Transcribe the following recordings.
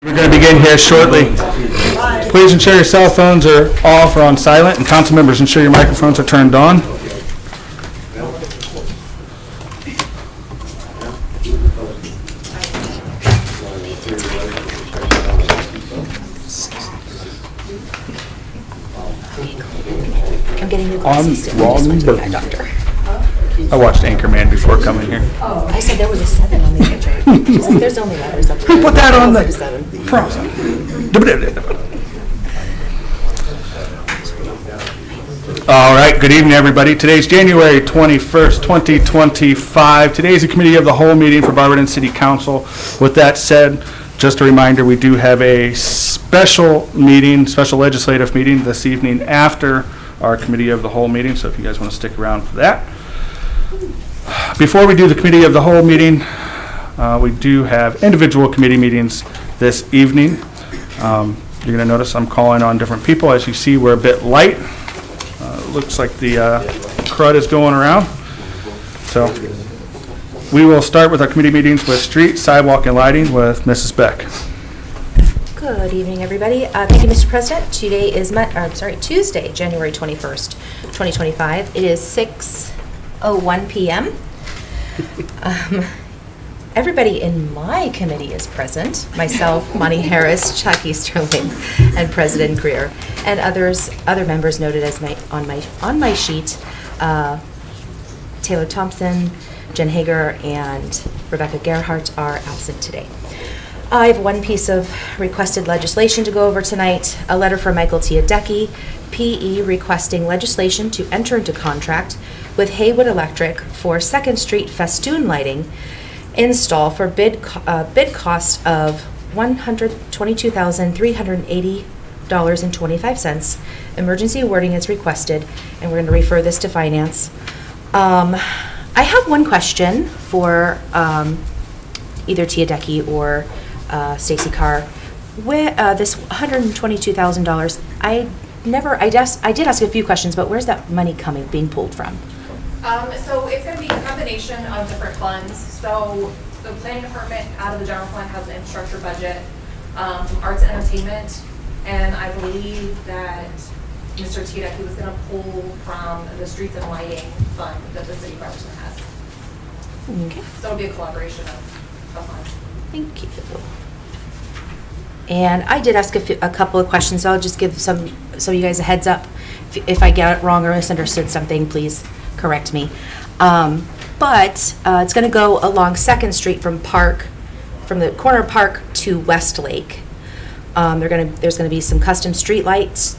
We're going to begin here shortly. Please ensure your cell phones are off or on silent, and council members ensure your microphones are turned on. I'm getting new glasses soon. Barberton. Doctor. I watched Anchorman before coming here. I said there was a 7 on the picture. She's like, there's only letters up there. Who put that on the 7. All right, good evening, everybody. Today's January 21st, 2025. Today's a committee of the whole meeting for Barberton City Council. With that said, just a reminder, we do have a special legislative meeting this evening after our committee of the whole meeting, so if you guys want to stick around for that. Before we do the committee of the whole meeting, we do have individual committee meetings this evening. You're going to notice I'm calling on different people. As you see, we're a bit light. Looks like the crud is going around. So we will start with our committee meetings with street, sidewalk, and lighting with Mrs. Beck. Good evening, everybody. Thank you, Mr. President. Today is Tuesday, January 21st, 2025. It is 6:01 p.m. Everybody in my committee is present. Myself, Monty Harris, Chuck Easterling, and President Greer, and other members noted as on my sheet. Taylor Thompson, Jen Hager, and Rebecca Gerhart are absent today. I have one piece of requested legislation to go over tonight. A letter from Michael Tiadecki, PE, requesting legislation to enter into contract with Haywood Electric for 2nd Street festoon lighting install for bid cost of $122,380.25. Emergency wording is requested, and we're going to refer this to finance. I have one question for either Tiadecki or Stacy Carr. This $122,000, I did ask a few questions, but where's that money being pulled from? So it's going to be a combination of different funds. So the planning department out of the general fund has an infrastructure budget, from arts and entertainment, and I believe that Mr. Tiadecki was going to pull from the streets and lighting fund that the city of Barberton has. Okay. So it'll be a collaboration of funds. Thank you. And I did ask a couple of questions, so I'll just give some of you guys a heads up. If I get it wrong or misunderstood something, please correct me. But it's going to go along 2nd Street from the corner of Park to Westlake. There's going to be some custom street lamps.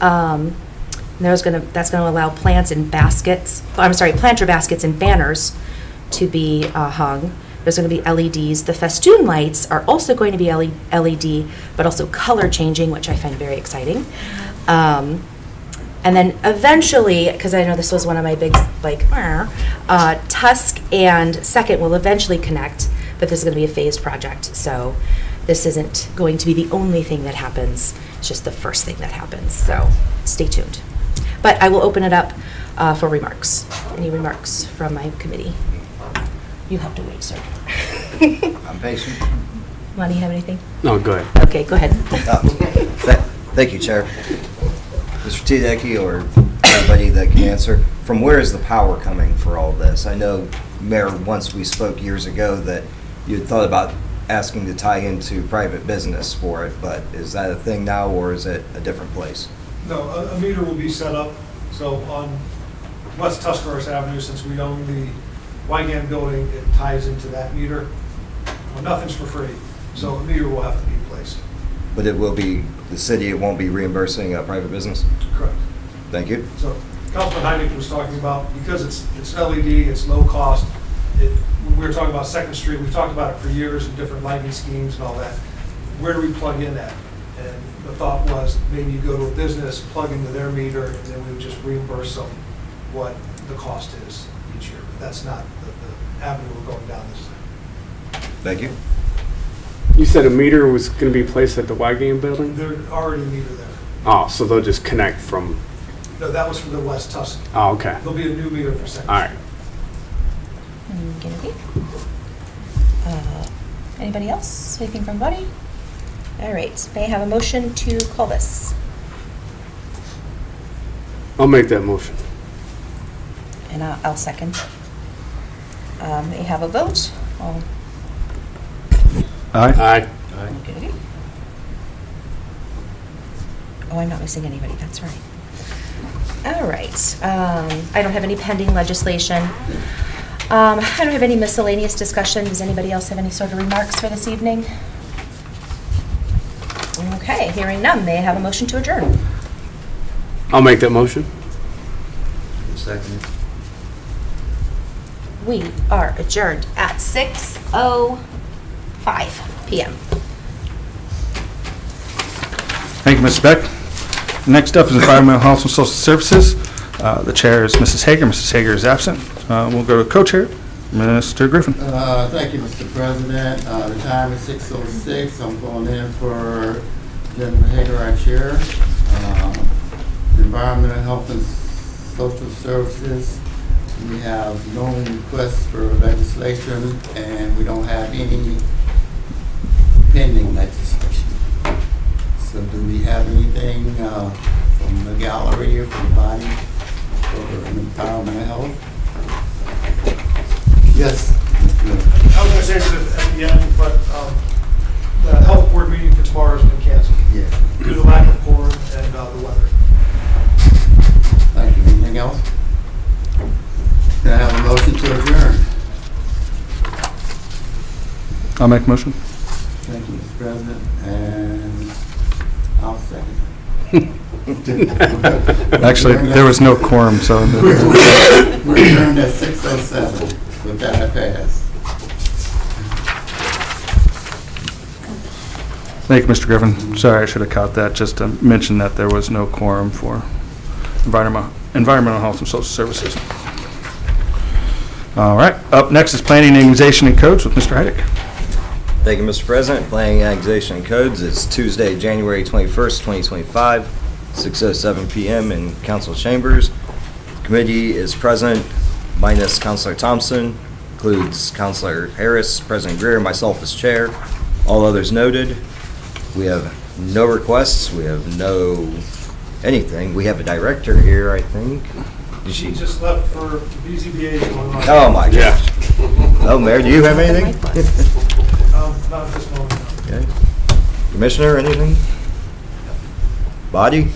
That's going to allow planter baskets and banners to be hung. There's going to be LEDs. The festoon lights are also going to be LED, but also color changing, which I find very exciting. And then eventually, because I know this was one of my big, Tusk and 2nd will eventually connect, but this is going to be a phased project. So this isn't going to be the only thing that happens. It's just the first thing that happens. So stay tuned. But I will open it up for remarks. Any remarks from my committee? You have to wait, sir. I'm patient. Lonnie, you have anything? No, go ahead. Okay, go ahead. Thank you, Chair. Mr. Tiadecki or anybody that can answer, from where is the power coming for all this? I know, Mayor, once we spoke years ago that you had thought about asking to tie into private business for it, but is that a thing now or is it a different place? No, a meter will be set up. So on West Tuscarawas Avenue, since we own the Wygan building, it ties into that meter. Well, nothing's for free, so a meter will have to be placed. But it will be, the city, it won't be reimbursing a private business? Correct. Thank you. So Councilman Heineck was talking about, because it's LED, it's low cost. When we were talking about 2nd Street, we've talked about it for years and different lighting schemes and all that. Where do we plug in at? And the thought was maybe you go to a business, plug into their meter, and then we would just reimburse them what the cost is each year. But that's not the avenue we're going down this time. Thank you. You said a meter was going to be placed at the Wygan building? There's already a meter there. Oh, so they'll just connect from... No, that was for the West Tuscan. Oh, okay. There'll be a new meter for 2nd Street. All right. Okay. Anybody else? Anything from Buddy? All right, may I have a motion to call this? I'll make that motion. And I'll second. May I have a vote? All Aye. Aye. good. Oh, I'm not missing anybody, that's right. All right, I don't have any pending legislation. I don't have any miscellaneous discussion. Does anybody else have any sort of remarks for this evening? Okay, hearing none, may I have a motion to adjourn? I'll make that motion. Second. We are adjourned at 6:05 PM. Thank you, Ms. Beck. Next up is Environmental Health and Social Services. The chair is Mrs. Hager. Mrs. Hager is absent. We'll go to co-chair, Mr. Griffin. Thank you, Mr. President. The time is 6:06. I'm going in for Jennifer Hager, our chair. Environmental Health and Social Services. We have no requests for legislation, and we don't have any pending legislation. So do we have anything from the gallery or from the body for environmental health? Yes, Mr. Miller. I was going to say this at the end, but the health board meeting for tomorrow has been canceled Yeah. due to lack of quorum and the weather. Thank you. Anything else? Can I have a motion to adjourn? I'll make a motion. Thank you, Mr. President, and I'll second. Actually, there was no quorum, so. We're adjourned at 6:07. With that, I pass. Thank you, Mr. Griffin. Sorry, I should have caught that, just to mention that there was no quorum for Environmental Health and Social Services. All right, up next is Planning, Annexation, and Codes with Mr. Heidick. Thank you, Mr. President. Planning, Annexation, and Codes. It's Tuesday, January 21st, 2025, 6:07 PM in council chambers. Committee is present minus Councilor Thompson, includes Councilor Harris, President Greer, myself as chair. All others noted. We have no requests. We have no anything. We have a director here, I think. Did She just left for BZBA going on. Oh, my Yeah. gosh. Oh, Mayor, do you have anything? Not at this moment. Okay. Commissioner, anything? Body?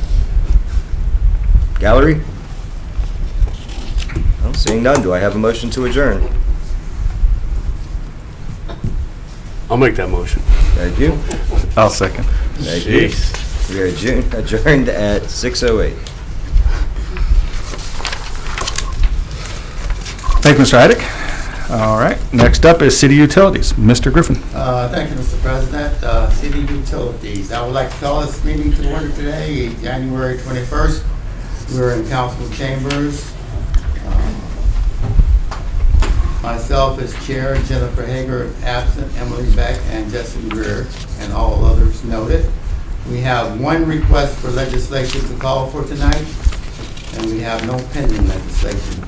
Gallery? Well, seeing none, do I have a motion to adjourn? I'll make that motion. Thank you. I'll second. Thank you. We are adjourned at 6:08. Thank you, Mr. Heidick. All right, next up is City Utilities. Mr. Griffin. Thank you, Mr. President. City Utilities. I would like to call this meeting to order today, January 21st. We're in council chambers. Myself as chair, Jennifer Hager is absent, Emily Beck, and Jesse Greer, and all others noted. We have one request for legislation to call for tonight, and we have no pending legislation.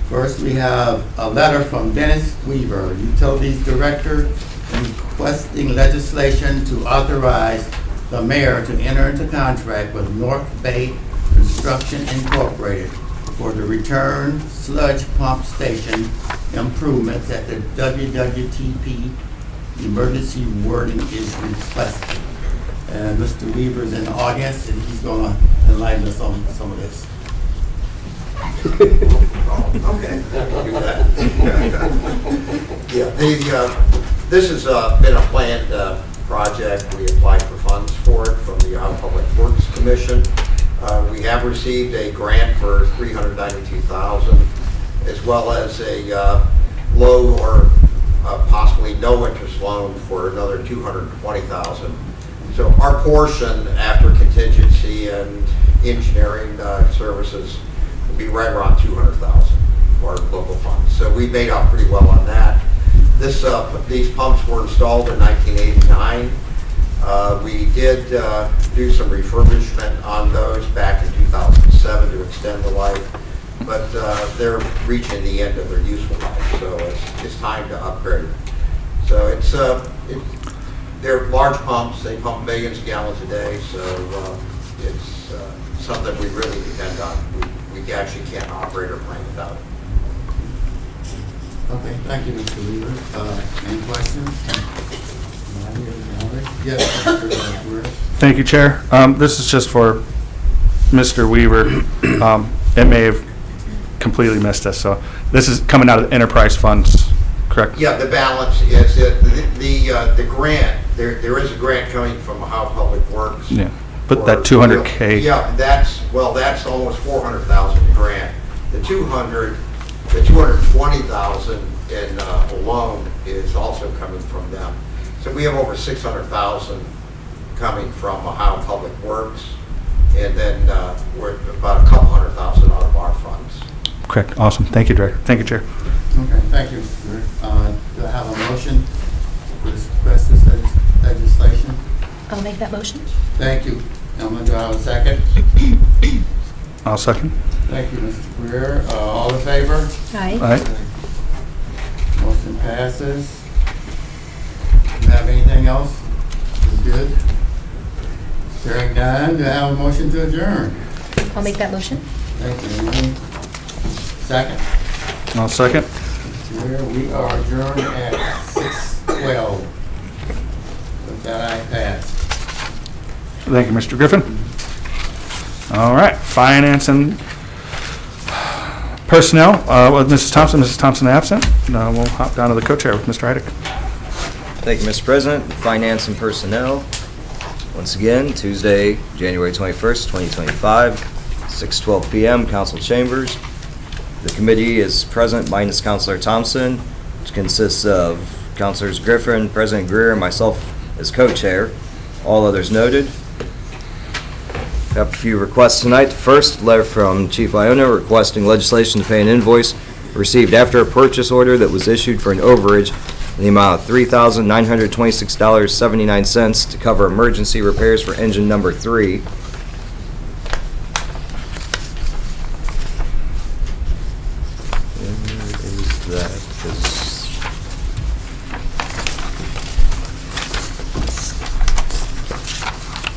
First, we have a letter from Dennis Weaver, Utilities Director, requesting legislation to authorize the mayor to enter into contract with North Bay Construction Incorporated for the return sludge pump station improvements at the WWTP. Emergency wording is requested. And Mr. Weaver's in the audience, and he's gonna enlighten us on some of this. Okay. Yeah, this has been a planned project. We applied for funds for it from the Ohio Public Works Commission. We have received a grant for $392,000, as well as a low or possibly no interest loan for another $220,000. So our portion after contingency and engineering services will be right around $200,000 for our local funds. So we made out pretty well on that. These pumps were installed in 1989. We did do some refurbishment on those back in 2007 to extend the life, but they're reaching the end of their useful life, so it's time to upgrade. So they're large pumps, they pump millions of gallons a day, so it's something we really depend on. We actually can't operate our plant without it. Okay, thank you, Mr. Weaver. Any questions? Yes, Mr. Weaver. Thank you, Chair. This is just for Mr. Weaver. It may have completely missed us, so this is coming out of the enterprise funds, correct? Yeah, the balance is the grant, there is a grant coming from Ohio Public Works. Yeah, but that 200K. Yeah, that's almost 400,000 grant. The 220,000 in a loan is also coming from them. So we have over 600,000 coming from Ohio Public Works, and then we're about a couple $100,000 out of our funds. Correct, awesome. Thank you, Director. Thank you, Chair. Okay, thank you, Mr. Weaver. Do I have a motion for this legislation? I'll make that motion. Thank you. Emma, do I have a second? I'll second. Thank you, Mr. Greer. All in favor? Aye. All right. Motion passes. Do you have anything else? We're good? Hearing none, do I have a motion to adjourn? I'll make that motion. Thank you, Emily. Second? I'll second. Greer, we are adjourned at 6:12. With that, I pass. Thank you, Mr. Griffin. All right, Finance and Personnel with Mrs. Thompson. Mrs. Thompson absent. We'll hop down to the co-chair with Mr. Heidick. Thank you, Mr. President. Finance and Personnel, once again, Tuesday, January 21st, 2025, 6:12 p.m., Council Chambers. The committee is present minus Councilor Thompson, which consists of Councilors Griffin, President Greer, and myself as co-chair. All others noted. We have a few requests tonight. First, letter from Chief Iona requesting legislation to pay an invoice received after a purchase order that was issued for an overage in the amount of $3,926.79 to cover emergency repairs for engine number 3.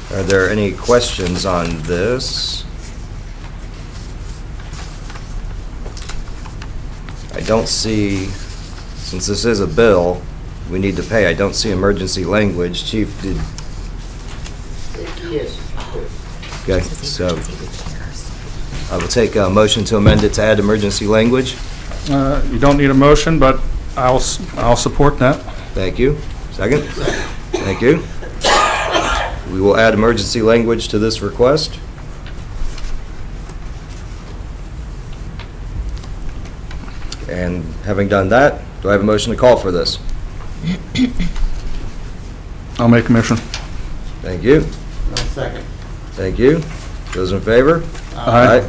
Are there any questions on this? I don't see, since this is a bill we need to pay, I don't see emergency language. Chief, did... Yes. Okay, so I will take a motion to amend it to add emergency language. You don't need a motion, but I'll support that. Thank you. Second? Thank you. We will add emergency language to this request. And having done that, do I have a motion to call for this? I'll make a motion. Thank you. No second. Thank you. Those in favor? Aye.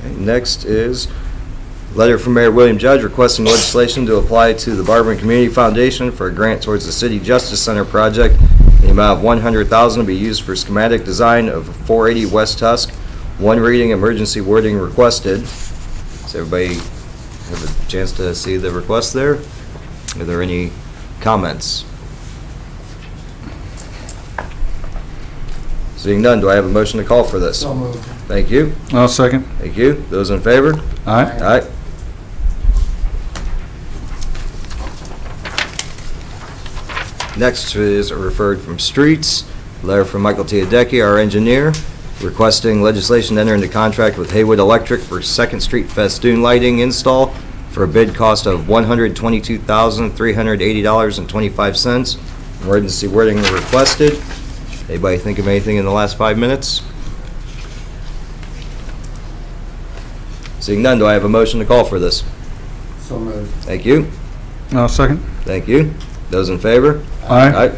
Okay, next is letter from Mayor William Judge requesting legislation to apply to the Barberton Community Foundation for a grant towards the City Justice Center project. The amount of $100,000 to be used for schematic design of 480 West Tusk. One reading, emergency wording requested. Does everybody have a chance to see the request there? Are there any comments? Seeing none, do I have a motion to call for this? So moved. Thank you. I'll second. Thank you. Those in favor? Aye. Aye. Next is a referred from Streets, letter from Michael Teodecki, our engineer, requesting legislation to enter into contract with Haywood Electric for 2nd Street festoon lighting install for a bid cost of $122,380.25. Emergency wording requested. Anybody think of anything in the last 5 minutes? Seeing none, do I have a motion to call for this? So moved. Thank you. I'll second. Thank you. Those in favor? Aye.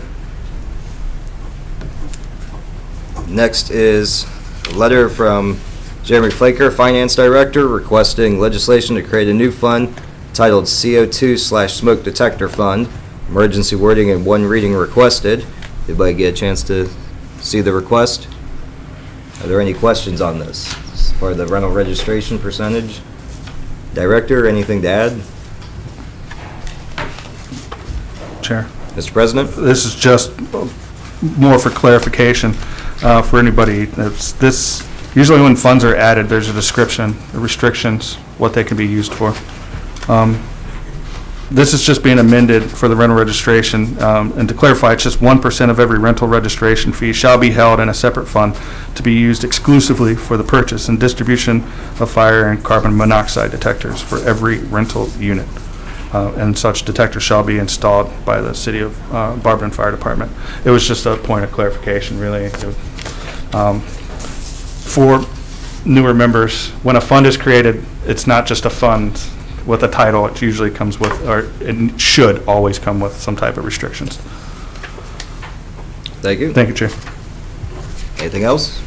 Next is a letter from Jeremy Flaker, Finance Director, requesting legislation to create a new fund titled CO2/Smoke Detector Fund. Emergency wording and one reading requested. Everybody get a chance to see the request? Are there any questions on this? For the rental registration percentage? Director, anything to add? Chair. Mr. President? This is just more for clarification for anybody. This, usually when funds are added, there's a description, the restrictions, what they can be used for. This is just being amended for the rental registration. And to clarify, it's just 1% of every rental registration fee shall be held in a separate fund to be used exclusively for the purchase and distribution of fire and carbon monoxide detectors for every rental unit. And such detectors shall be installed by the City of Barberton Fire Department. It was just a point of clarification, really. For newer members, when a fund is created, it's not just a fund with a title. It usually comes with, or it should always come with some type of restrictions. Thank you. Thank you, Chair. Anything else?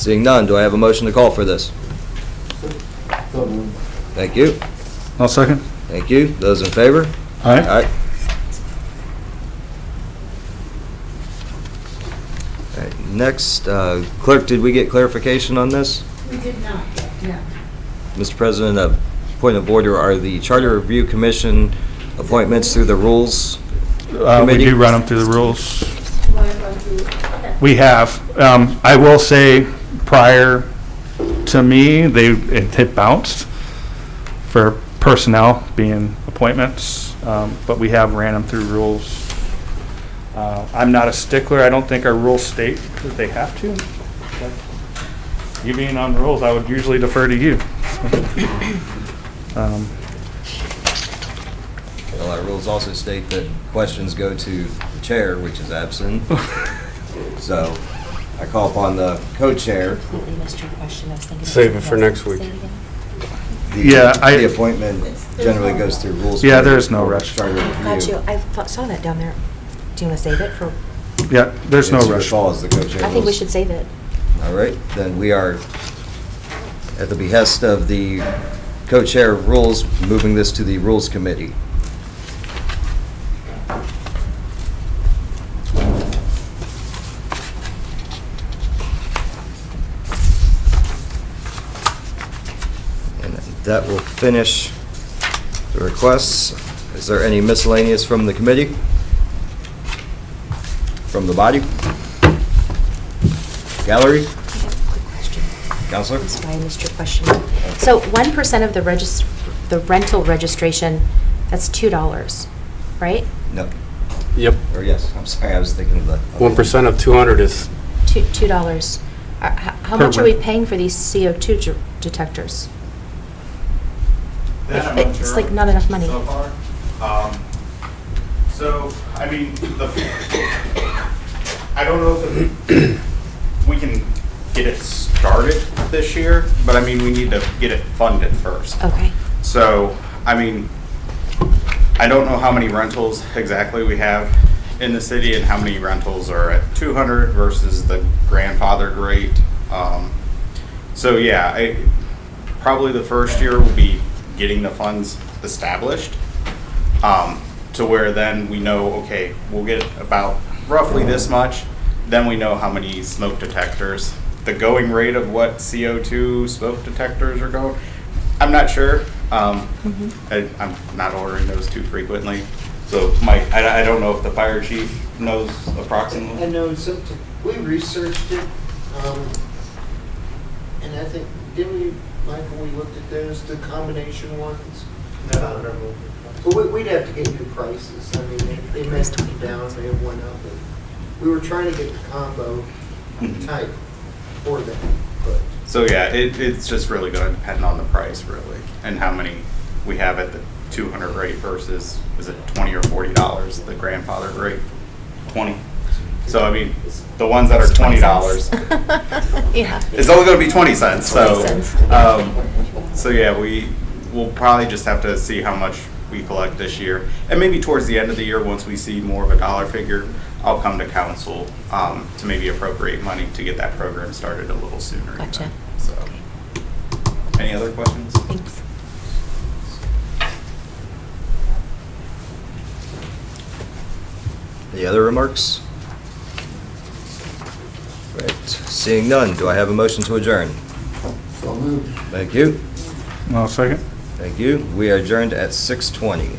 Seeing none, do I have a motion to call for this? Thank you. I'll second. Thank you. Those in favor? Aye. Aye. All right, next, clerk, did we get clarification on this? We did not, no. Mr. President, a point of order, are the Charter Review Commission appointments through the rules We committee? do run them through the rules. Want to go through? Okay. We have. I will say, prior to me, it had bounced for personnel being appointments, but we have ran them through rules. I'm not a stickler. I don't think our rules state that they have to. But you being on rules, I would usually defer to you. Well, our rules also state that questions go to the chair, which is absent. So I call upon the co-chair. Completely missed your question. I was thinking. Save it for next week. Say it again. Yeah, The appointment generally goes through rules. Yeah, committee there's no for rush. Charter Got Review. you. I saw that down there. Do you want to save it for? Yeah, there's no It's your rush. call as the co-chair. I think we rules. should save it. All right, then we are, at the behest of the co-chair of rules, moving this to the Rules Committee. And that will finish the requests. Is there any miscellaneous from the committee? From the body? Gallery? I have a quick question. Counselor? I'm sorry, I missed your question. So 1% of the rental registration, that's $2, right? No. Yep. Or yes, I'm sorry, I was thinking of the. 1% of 200 is, $2. How Per much are we rent. paying for these CO2 detectors? That I'm not It's sure like of not enough money. So far. So, I mean, I don't know if we can get it started this year, but I mean, we need to get it funded first. Okay. So, I mean, I don't know how many rentals exactly we have in the city and how many rentals are at 200 versus the grandfathered rate. So yeah, probably the first year will be getting the funds established, to where then we know, okay, we'll get about roughly this much, then we know how many smoke detectors. The going rate of what CO2 smoke detectors are going, I'm not sure. I'm not ordering those too frequently. So Mike, I don't know if the fire chief knows approximately. I know we researched it, and I think, didn't we, Michael, we looked at those, the combination ones? No. But we'd have to get new prices. I mean, they may have come down, they have went up, but we were trying to get the combo type for them, but. So yeah, it's just really going to depend on the price really, and how many we have at the 200 rate versus, is it $20 or $40, the grandfathered rate? 20. So I mean, the ones that are It's 20 $20, cents. Yeah. it's only going to be 20 cents. So, 20 cents. So yeah, we'll probably just have to see how much we collect this year, and maybe towards the end of the year, once we see more of a dollar figure, I'll come to council to maybe appropriate money to get that program started a little sooner. Gotcha. even. So, any other questions? Thanks. Any other remarks? Right. Seeing none, do I have a motion to adjourn? So moved. Thank you. I'll second. Thank you. We are adjourned at 6:20.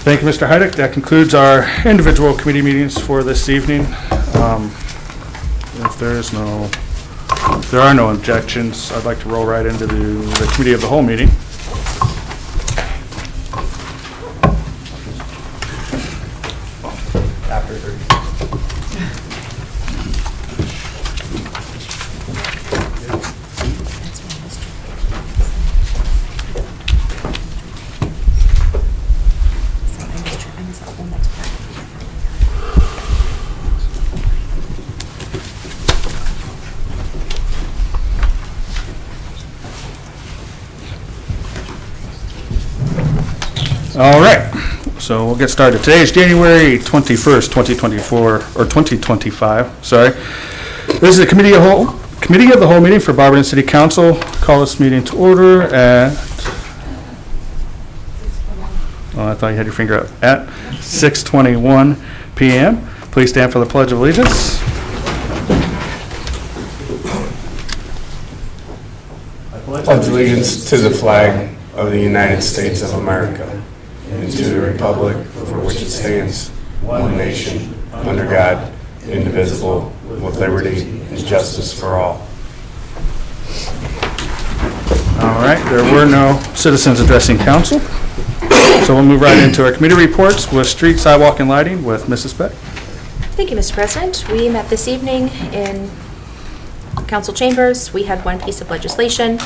Thank you, Mr. Heidick. That concludes our individual committee meetings for this evening. If there are no objections, I'd like to roll right into the committee of the whole meeting. After 30. All right, so we'll get started. Today is January 21st, 2024, or 2025, sorry. This is the Committee of the Whole meeting for Barberton City Council. Call this meeting to order at, I thought you had your finger up, at 6:21 PM. Please stand for the Pledge of Allegiance. Pledge allegiance to the flag of the United States of America and to the republic for which it stands, one nation, under God, indivisible, with liberty and justice for all. All right, there were no citizens addressing council, so we'll move right into our committee reports with street, sidewalk, and lighting with Mrs. Beck. Thank you, Mr. President. We met this evening in council chambers. We had one piece of legislation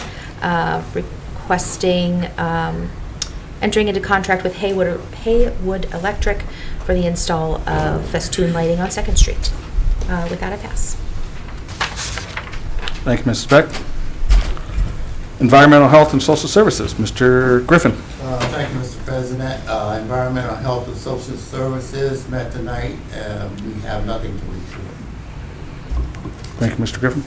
requesting entering into contract with Haywood Electric for the install of festoon lighting on 2nd Street. With that, I pass. Thank you, Mrs. Beck. Environmental Health and Social Services, Mr. Griffin. Thank you, Mr. President. Environmental Health and Social Services met tonight. We have nothing to report. Thank you, Mr. Griffin.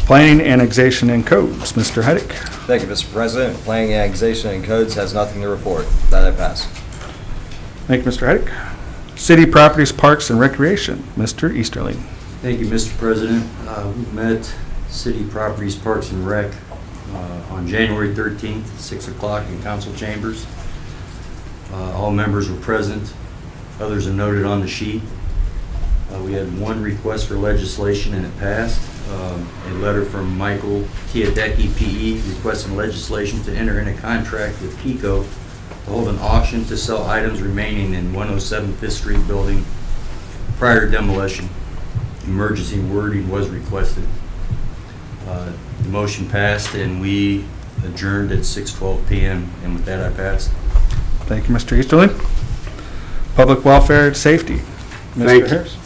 Planning, Annexation, and Codes, Mr. Heidick. Thank you, Mr. President. Planning, Annexation, and Codes has nothing to report. That I pass. Thank you, Mr. Heidick. City Properties, Parks, and Recreation, Mr. Easterling. Thank you, Mr. President. We met City Properties, Parks, and Rec on January 13th, 6 o'clock in council chambers. All members were present. Others are noted on the sheet. We had one request for legislation and it passed. A letter from Michael Tiadecki, PE, requesting legislation to enter in a contract with PICO to hold an auction to sell items remaining in 107 5th Street building prior to demolition. Emergency wording was requested. The motion passed and we adjourned at 6:12 PM. And with that, I pass. Thank you, Mr. Easterling. Public Welfare and Safety, Thank Mr. you. Harris.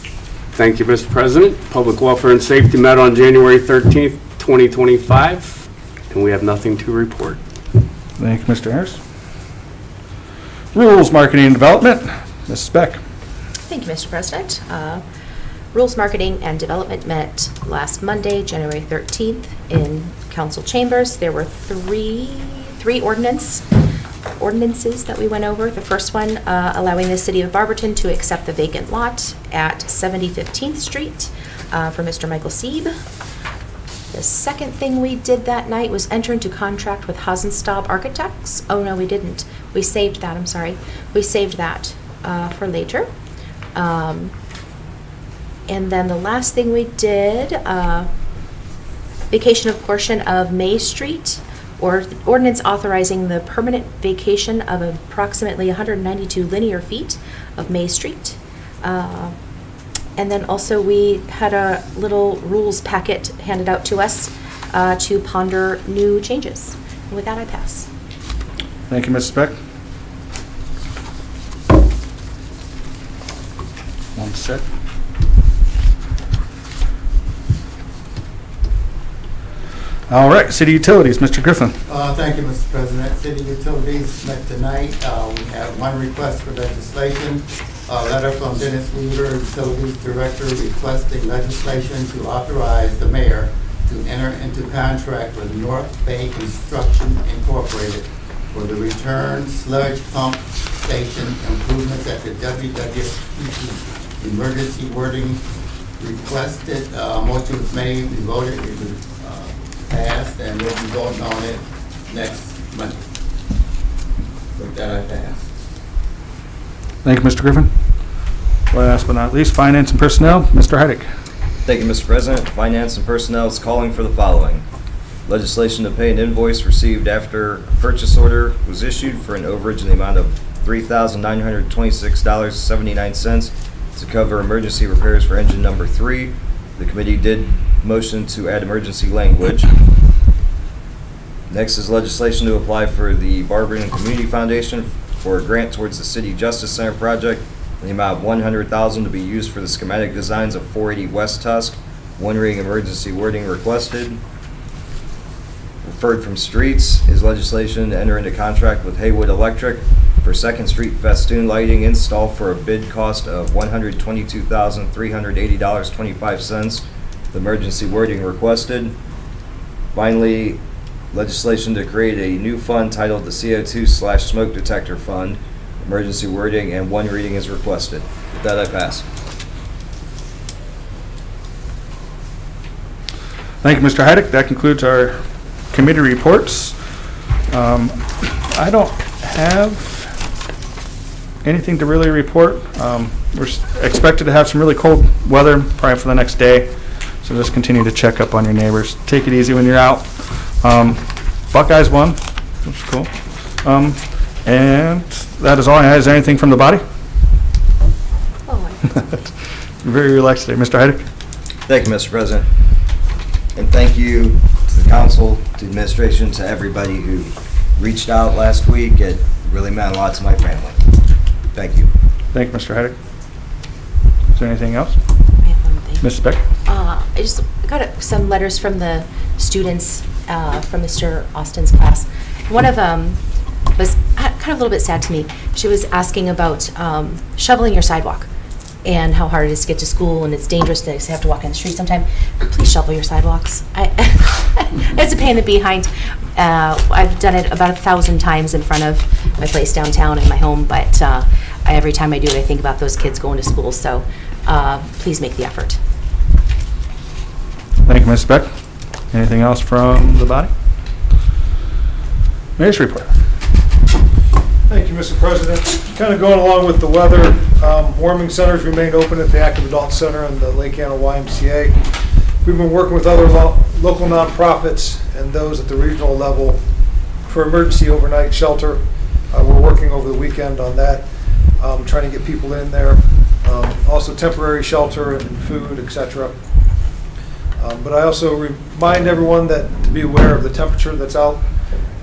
Thank you, Mr. President. Public Welfare and Safety met on January 13th, 2025, and we have nothing to report. Thank you, Mr. Harris. Rules, Marketing, and Development, Mrs. Beck. Thank you, Mr. President. Rules Marketing and Development met last Monday, January 13th, in council chambers. There were three ordinances that we went over. The first one allowing the city of Barberton to accept the vacant lot at 7015th Street for Mr. Michael Sieb. The second thing we did that night was enter into contract with Hasenstab Architects. Oh, no, we didn't. We saved that, I'm sorry. We saved that for later. And then the last thing we did, vacation of portion of May Street, or ordinance authorizing the permanent vacation of approximately 192 linear feet of May Street. And then also we had a little rules packet handed out to us to ponder new changes. And with that, I pass. Thank you, Mrs. Beck. One sec. All right, City Utilities, Mr. Griffin. Thank you, Mr. President. City Utilities met tonight. We have one request for legislation. A letter from Dennis Weaver, Utilities Director, requesting legislation to authorize the mayor to enter into contract with North Bay Construction Incorporated for the return sludge pump station improvements at the WWPP. Emergency wording requested, motion was made, we voted, it was passed, and we'll be voting on it next Monday. With that, I pass. Thank you, Mr. Griffin. Last but not least, Finance and Personnel, Mr. Heidick. Thank you, Mr. President. Finance and Personnel is calling for the following. Legislation to pay an invoice received after a purchase order was issued for an overage in the amount of $3,926.79 to cover emergency repairs for engine number 3. The committee did motion to add emergency language. Next is legislation to apply for the Barberton Community Foundation for a grant towards the City Justice Center project in the amount of $100,000 to be used for the schematic designs of 480 West Tusk. One reading emergency wording requested. Referred from Streets is legislation to enter into contract with Haywood Electric for 2nd Street festoon lighting install for a bid cost of $122,380.25. The emergency wording requested. Finally, legislation to create a new fund titled the CO2/Smoke Detector Fund. Emergency wording and one reading is requested. With that, I pass. Thank you, Mr. Heidick. That concludes our committee reports. I don't have anything to really report. We're expected to have some really cold weather probably for the next day, so just continue to check up on your neighbors. Take it easy when you're out. Buckeyes won, which is cool. And that is all I have. Is there anything from the body? Very relaxed today. Mr. Heidick? Thank you, Mr. President. And thank you to the council, to the administration, to everybody who reached out last week. It really meant a lot to my family. Thank you. Thank you, Mr. Heidick. Is there anything else? I have one thing. Ms. Beck? I just got some letters from the students from Mr. Austin's class. One of them was kind of a little bit sad to me. She was asking about shoveling your sidewalk and how hard it is to get to school, and it's dangerous to have to walk in the street sometime. Please shovel your sidewalks. It's a pain in the behind. I've done it about 1,000 times in front of my place downtown and my home, but every time I do it, I think about those kids going to school, so please make the effort. Thank you, Ms. Beck. Anything else from the body? Mayor's report. Thank you, Mr. President. Kind of going along with the weather, warming centers remain open at the Active Adult Center and the Lake Anna YMCA. We've been working with other local nonprofits and those at the regional level for emergency overnight shelter. We're working over the weekend on that, trying to get people in there. Also temporary shelter and food, etc. But I also remind everyone that to be aware of the temperature that's out,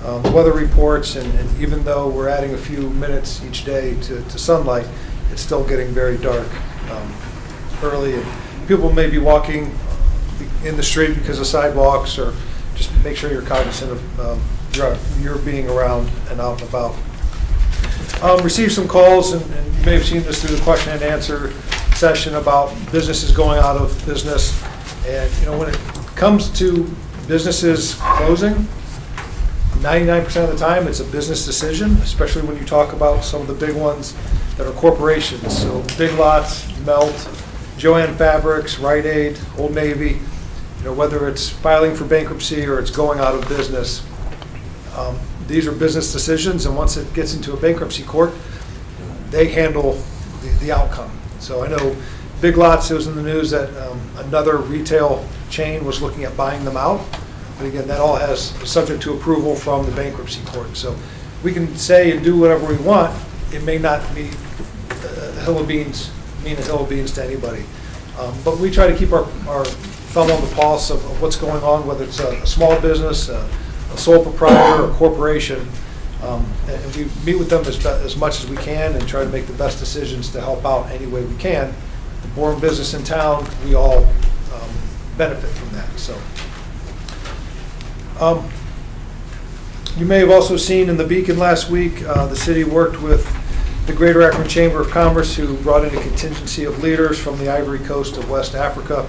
the weather reports, and even though we're adding a few minutes each day to sunlight, it's still getting very dark early. And people may be walking in the street because of sidewalks, or just make sure you're cognizant of your being around and out and about. Received some calls, and you may have seen this through the question and answer session about businesses going out of business. And when it comes to businesses closing, 99% of the time it's a business decision, especially when you talk about some of the big ones that are corporations. So Big Lots, Melt, Joann Fabrics, Rite Aid, Old Navy, whether it's filing for bankruptcy or it's going out of business, these are business decisions, and once it gets into a bankruptcy court, they handle the outcome. So I know Big Lots, it was in the news that another retail chain was looking at buying them out. But again, that all has subject to approval from the bankruptcy court. So we can say and do whatever we want. It may not be a hill of beans to anybody. But we try to keep our thumb on the pulse of what's going on, whether it's a small business, a sole proprietor, or a corporation. And we meet with them as much as we can and try to make the best decisions to help out any way we can. The born business in town, we all benefit from that. So. You may have also seen in the Beacon last week, the city worked with the Greater Akron Chamber of Commerce, who brought in a contingency of leaders from the Ivory Coast of West Africa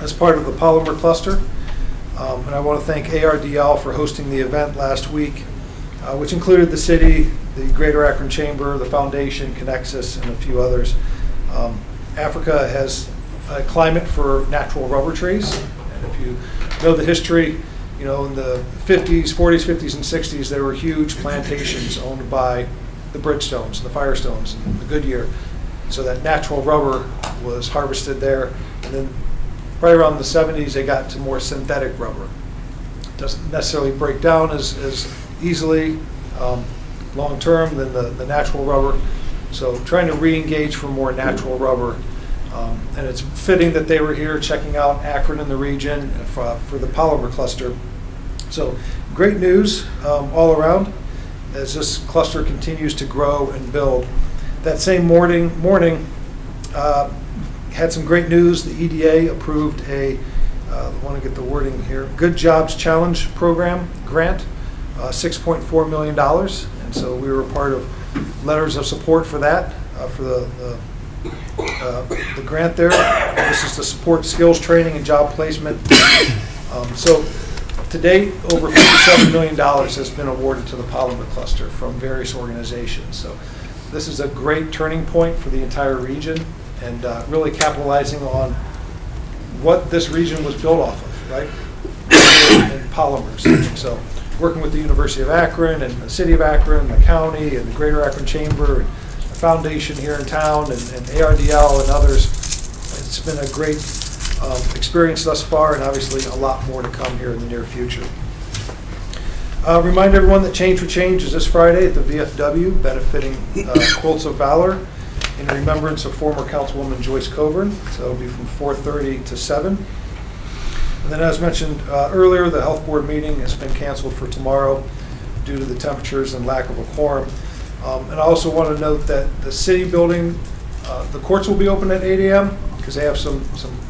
as part of the Polymer Cluster. And I want to thank ARDL for hosting the event last week. which included the city, the Greater Akron Chamber, the Foundation, Connexus, and a few others. Africa has a climate for natural rubber trees, and if you know the history, you know, in the 50s, 40s, 50s, and 60s, there were huge plantations owned by the Bridgestones and the Firestones and the Goodyear. So that natural rubber was harvested there. And then right around the 70s, they got to more synthetic rubber. It doesn't necessarily break down as easily long-term than the natural rubber. So trying to re-engage for more natural rubber. And it's fitting that they were here checking out Akron and the region for the polymer cluster. So great news all around as this cluster continues to grow and build. That same morning had some great news. The EDA approved I want to get the wording here, Good Jobs Challenge Program grant, $6.4 million. And so we were a part of letters of support for that, for the grant there. This is to support skills training and job placement. So to date, over $57 million has been awarded to the polymer cluster from various organizations. So this is a great turning point for the entire region and really capitalizing on what this region was built off of, right? And polymers. So working with the University of Akron and the City of Akron, the county, and the Greater Akron Chamber, and the foundation here in town, and ARDL and others. It's been a great experience thus far, and obviously a lot more to come here in the near future. Remind everyone that Change for Change is this Friday at the VFW, benefiting Quilts of Valor in remembrance of former Councilwoman Joyce Coburn. So it'll be from 4:30 to 7. And then, as mentioned earlier, the health board meeting has been canceled for tomorrow due to the temperatures and lack of a quorum. And I also want to note that the city building, the courts will be open at 8 a.m. because they have some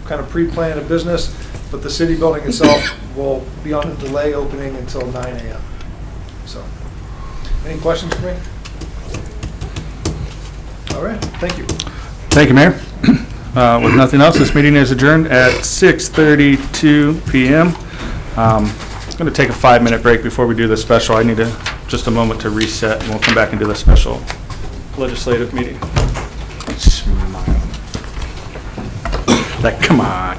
kind of pre-planned business, but the city building itself will be on a delay opening until 9 a.m. So, any questions for me? All right, thank you. Thank you, Mayor. With nothing else, this meeting is adjourned at 6:32 p.m. I'm going to take a 5-minute break before we do the special. I need just a moment to reset, and we'll come back and do the special legislative meeting. Smile. Like, come on.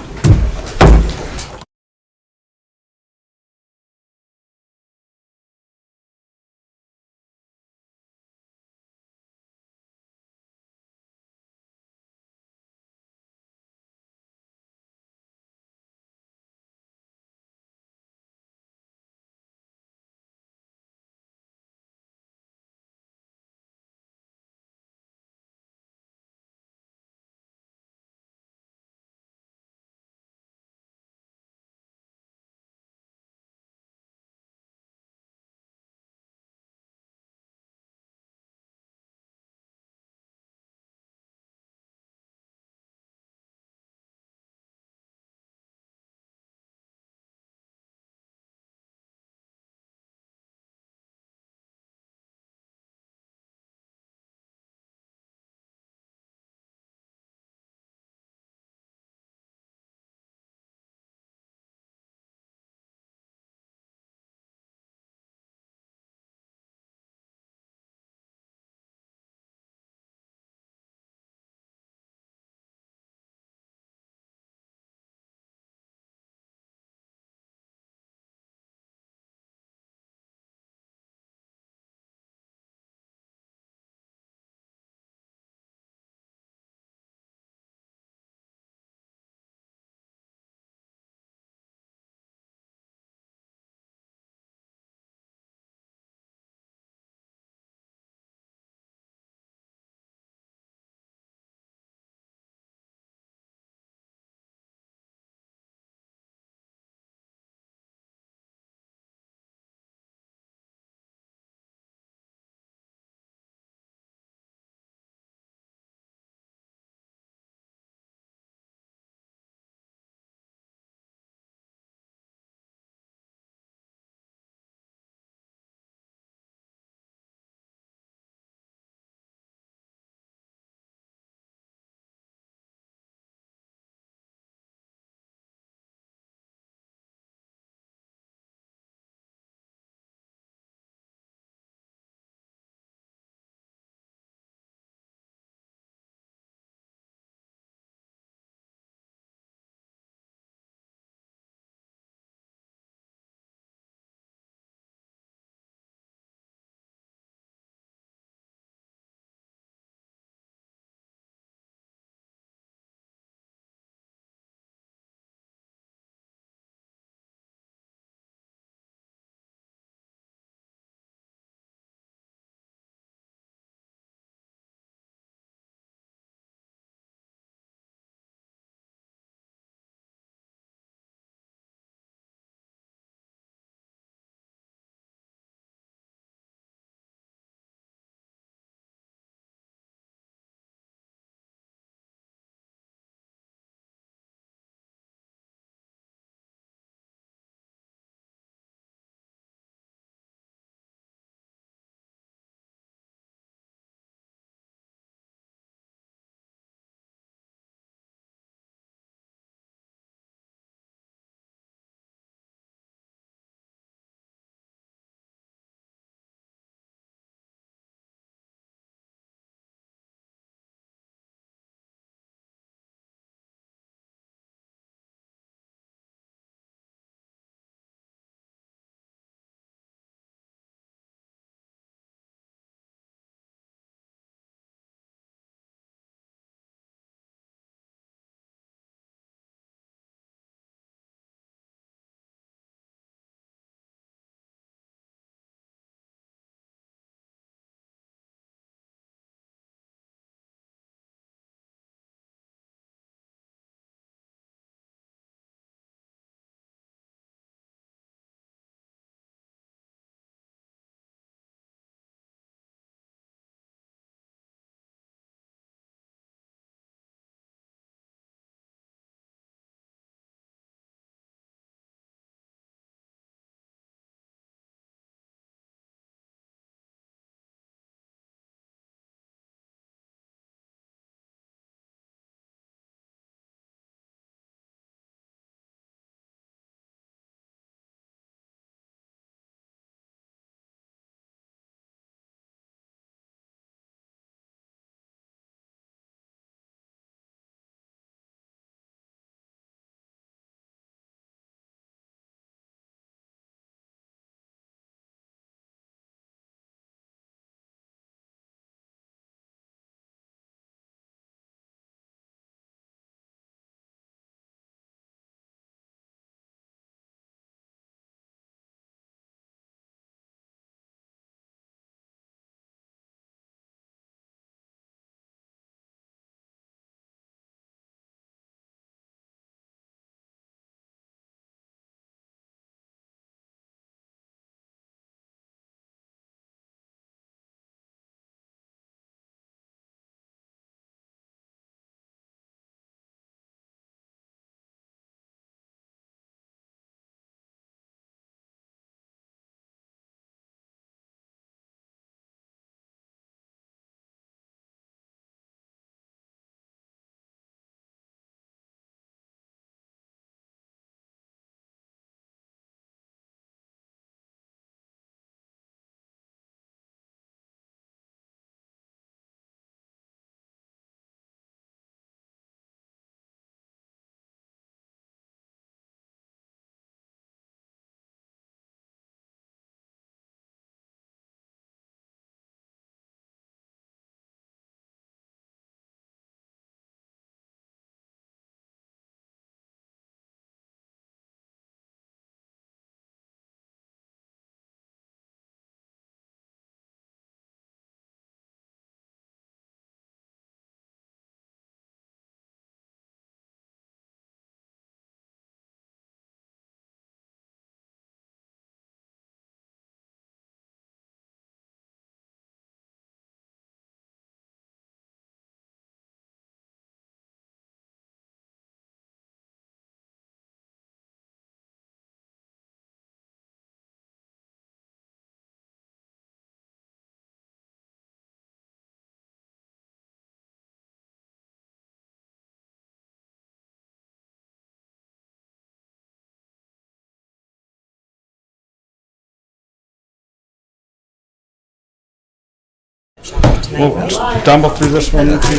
tonight, We'll right? stumble through this one. We're done.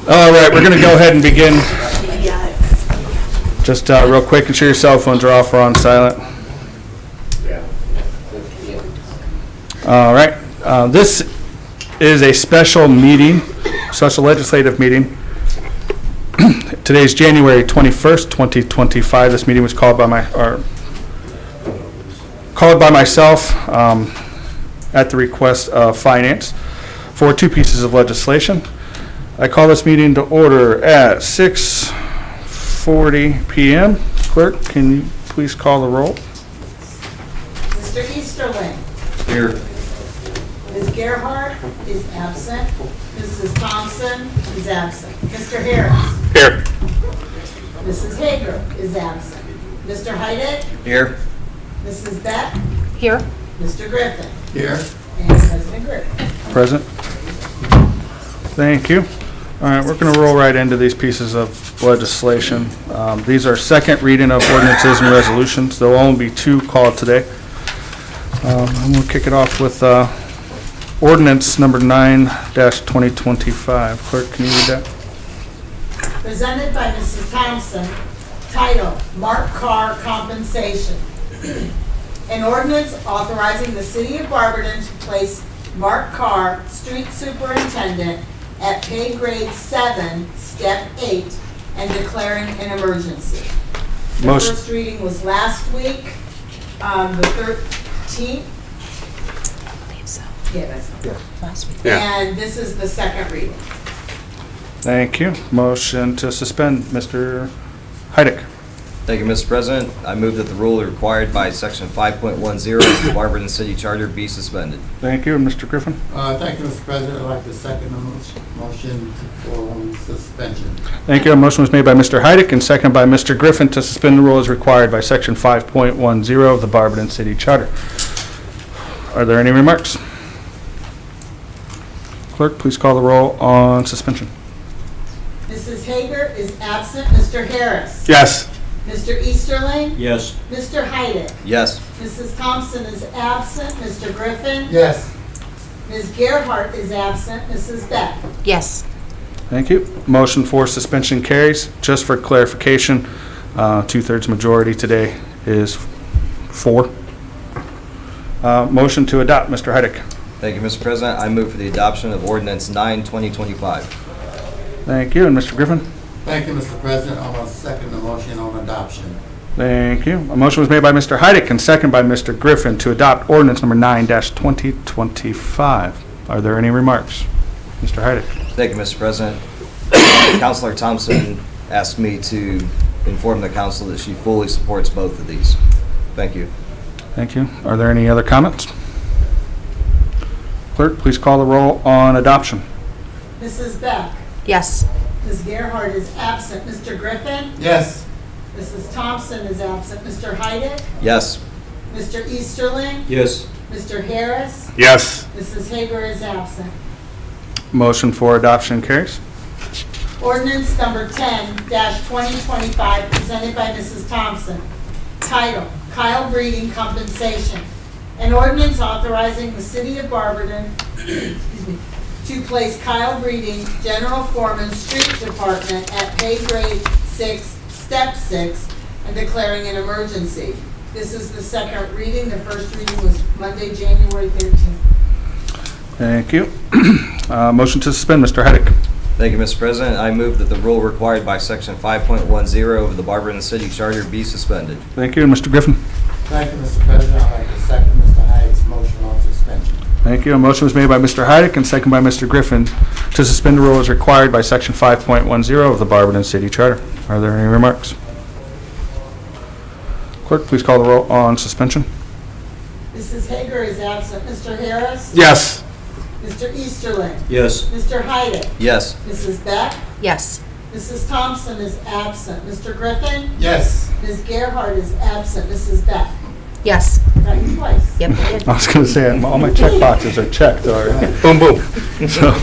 All right, we're going to go ahead and begin. Just real quick, ensure your cell phones are off or on silent. All right, this is a special meeting, special legislative meeting. Today's January 21st, 2025. This meeting was called by myself at the request of Finance for two pieces of legislation. I call this meeting to order at 6:40 p.m. Clerk, can you please call the roll? Mr. Easterling. Here. Ms. Gerhart is absent. Mrs. Thompson is absent. Mr. Harris. Here. Mrs. Hager is absent. Mr. Heidick. Here. Mrs. Beck. Here. Mr. Griffin. Here. And President Griffin. Present. Thank you. All right, we're going to roll right into these pieces of legislation. These are second reading of ordinances and resolutions. There will only be two called today. And we'll kick it off with ordinance number 9-2025. Clerk, can you read that? Presented by Mrs. Thompson, title, Marked Car Compensation. An ordinance authorizing the city of Barberton to place Mark Carr, street superintendent, at pay grade 7, step 8, and declaring an emergency. The Motion. first reading was last week, the 13th. I believe so. Yeah, that's Last week. And this is the second reading. Thank you. Motion to suspend, Mr. Heidick. Thank you, Mr. President. I move that the rule required by Section 5.10 of the Barberton City Charter be suspended. Thank you. And Mr. Griffin? Thank you, Mr. President. I'd like to second the motion for suspension. Thank you. A motion was made by Mr. Heidick and seconded by Mr. Griffin to suspend the rule as required by Section 5.10 of the Barberton City Charter. Are there any remarks? Clerk, please call the roll on suspension. Mrs. Hager is absent. Mr. Harris. Yes. Mr. Easterling. Yes. Mr. Heidick. Yes. Mrs. Thompson is absent. Mr. Griffin. Yes. Ms. Gerhart is absent. Mrs. Beck. Yes. Thank you. Motion for suspension carries. Just for clarification, 2/3 majority today is 4. Motion to adopt, Mr. Heidick. Thank you, Mr. President. I move for the adoption of ordinance 9/2025. Thank you. And Mr. Griffin? Thank you, Mr. President. I'm going to second the motion on adoption. Thank you. A motion was made by Mr. Heidick and seconded by Mr. Griffin to adopt ordinance number 9-2025. Are there any remarks? Mr. Heidick. Thank you, Mr. President. Councilor Thompson asked me to inform the council that she fully supports both of these. Thank you. Thank you. Are there any other comments? Clerk, please call the roll on adoption. Mrs. Beck. Yes. Ms. Gerhart is absent. Mr. Griffin. Yes. Mrs. Thompson is absent. Mr. Heidick. Yes. Mr. Easterling. Yes. Mr. Harris. Yes. Mrs. Hager is absent. Motion for adoption carries. Ordinance number 10-2025, presented by Mrs. Thompson. Title, Kyle Breeding Compensation. An ordinance authorizing the city of Barberton excuse me, to place Kyle Breeding, General Foreman, Street Department at pay grade 6, step 6, and declaring an emergency. This is the second reading. The first reading was Monday, January 13th. Thank you. Motion to suspend, Mr. Heidick. Thank you, Mr. President. I move that the rule required by Section 5.10 of the Barberton City Charter be suspended. Thank you. And Mr. Griffin? Thank you, Mr. President. I'd like to second Mr. Heidick's motion on suspension. Thank you. A motion was made by Mr. Heidick and seconded by Mr. Griffin to suspend the rule as required by Section 5.10 of the Barberton City Charter. Are there any remarks? Clerk, please call the roll on suspension. Mrs. Hager is absent. Mr. Harris? Yes. Mr. Easterling? Yes. Mr. Heidick? Yes. Mrs. Beck? Yes. Mrs. Thompson is absent. Mr. Griffin? Yes. Ms. Gerhart is absent. Mrs. Beck? Yes. Got you twice. Yep, I did. I was going to say, all my check boxes are checked already. Boom, boom. So,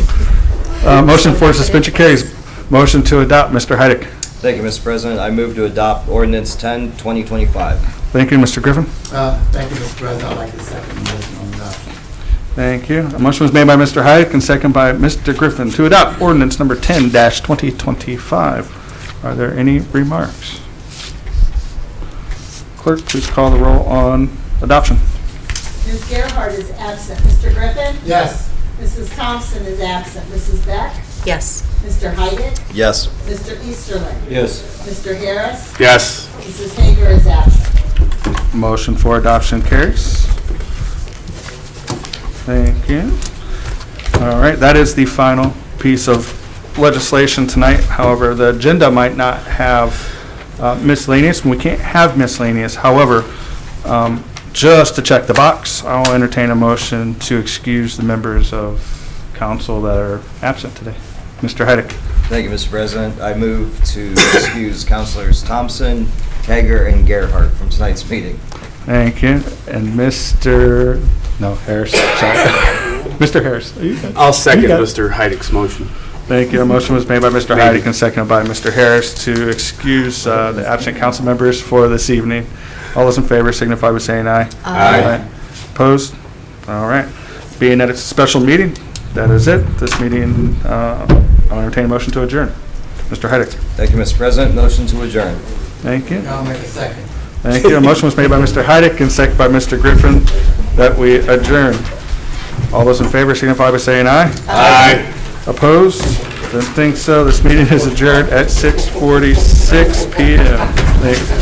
motion for suspension carries. Motion to adopt, Mr. Heidick. Thank you, Mr. President. I move to adopt ordinance 10/2025. Thank you, Mr. Griffin. Thank you, Mr. President. I'd like to second the motion on adoption. Thank you. A motion was made by Mr. Heidick and second by Mr. Griffin to adopt ordinance number 10-2025. Are there any remarks? Clerk, please call the roll on adoption. Ms. Gerhart is absent. Mr. Griffin? Yes. Mrs. Thompson is absent. Mrs. Beck? Yes. Mr. Heidick? Yes. Mr. Easterling? Yes. Mr. Harris? Yes. Mrs. Hager is absent. Motion for adoption carries. Thank you. All right, that is the final piece of legislation tonight. However, the agenda might not have miscellaneous, and we can't have miscellaneous. However, just to check the box, I'll entertain a motion to excuse the members of council that are absent today. Mr. Heidick. Thank you, Mr. President. I move to excuse Councilors Thompson, Hager, and Gerhart from tonight's meeting. Thank you. And Mr. No, Harris. Sorry. Mr. Harris. I'll second You got it. Mr. Heidick's motion. Thank you. A motion was made by Mr. Heidick and seconded by Mr. Harris to excuse the absent council members for this evening. All those in favor signify by saying aye. Aye. Opposed? All right. Being that it's a special meeting, that is it. This meeting, I'll entertain a motion to adjourn. Mr. Heidick. Thank you, Mr. President. Motion to adjourn. Thank you. I'll make a second. Thank you. A motion was made by Mr. Heidick and seconded by Mr. Griffin that we adjourn. All those in favor signify by saying aye. Aye. Opposed? Didn't think so. This meeting is adjourned at 6:46 PM. Thank you.